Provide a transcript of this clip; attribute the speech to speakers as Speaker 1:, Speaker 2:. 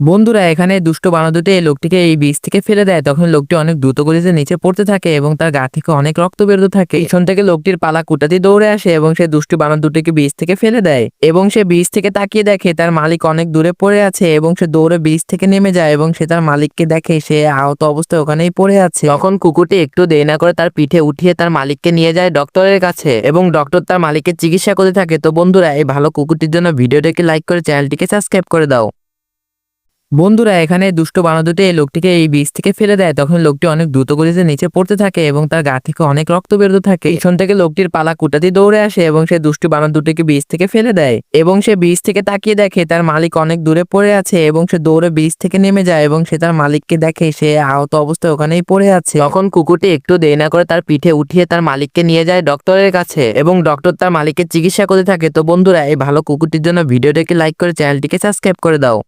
Speaker 1: বন্ধুরা এখানে দুষ্ট বানরদুটি এই লোকটিকে এই বীজ থেকে ফেলে দেয়। তখন লোকটি অনেক দ্রুত গতিতে নিচে পড়তে থাকে এবং তার গা থেকে অনেক রক্ত বেরোতে থাকে। পিছন থেকে লোকটির পালা কুটাতি দৌড়ে আসে এবং সে দুষ্টু বানর দুটিকে বীজ থেকে ফেলে দেয় এবং সে বীজ থেকে তাকিয়ে দেখে তার মালিক অনেক দূরে পড়ে আছে এবং সে দৌড়ে বীজ থেকে নেমে যায় এবং সে তার মালিককে দেখে সে আহত অবস্থায় ওখানেই পড়ে আছে। তখন কুকুরটি একটু দেরি না করে তার পিঠে উঠিয়ে তার মালিককে নিয়ে যায় ডক্টরের কাছে এবং ডক্টর তার মালিকের চিকিৎসা করতে থাকে। তো বন্ধুরা এই ভালো কুকুরটির জন্য ভিডিওটাকে লাইক করে চ্যানেলটিকে সাবস্ক্রাইব করে দাও। বন্ধুরা এখানে দুষ্ট বানরদুটি এই লোকটিকে এই বীজ থেকে ফেলে দেয়। তখন লোকটি অনেক দ্রুত গতিতে নিচে পড়তে থাকে এবং তার গা থেকে অনেক রক্ত বেরোতে থাকে। পিছন থেকে লোকটির পালা কুটাতি দৌড়ে আসে এবং সে দুষ্টু বানর দুটিকে বীজ থেকে ফেলে দেয় এবং সে বীজ থেকে তাকিয়ে দেখে তার মালিক অনেক দূরে পড়ে আছে এবং সে দৌড়ে বীজ থেকে নেমে যায় এবং সে তার মালিককে দেখে সে আহত অবস্থায় ওখানেই পড়ে আছে। তখন কুকুরটি একটু দেরি না করে তার পিঠে উঠিয়ে তার মালিককে নিয়ে যায় ডক্টরের কাছে এবং ডক্টর তার মালিকের চিকিৎসা করতে থাকে। তো বন্ধুরা এই ভালো কুকুরটির জন্য ভিডিওটাকে লাইক করে চ্যানেলটিকে সাবস্ক্রাইব করে দাও।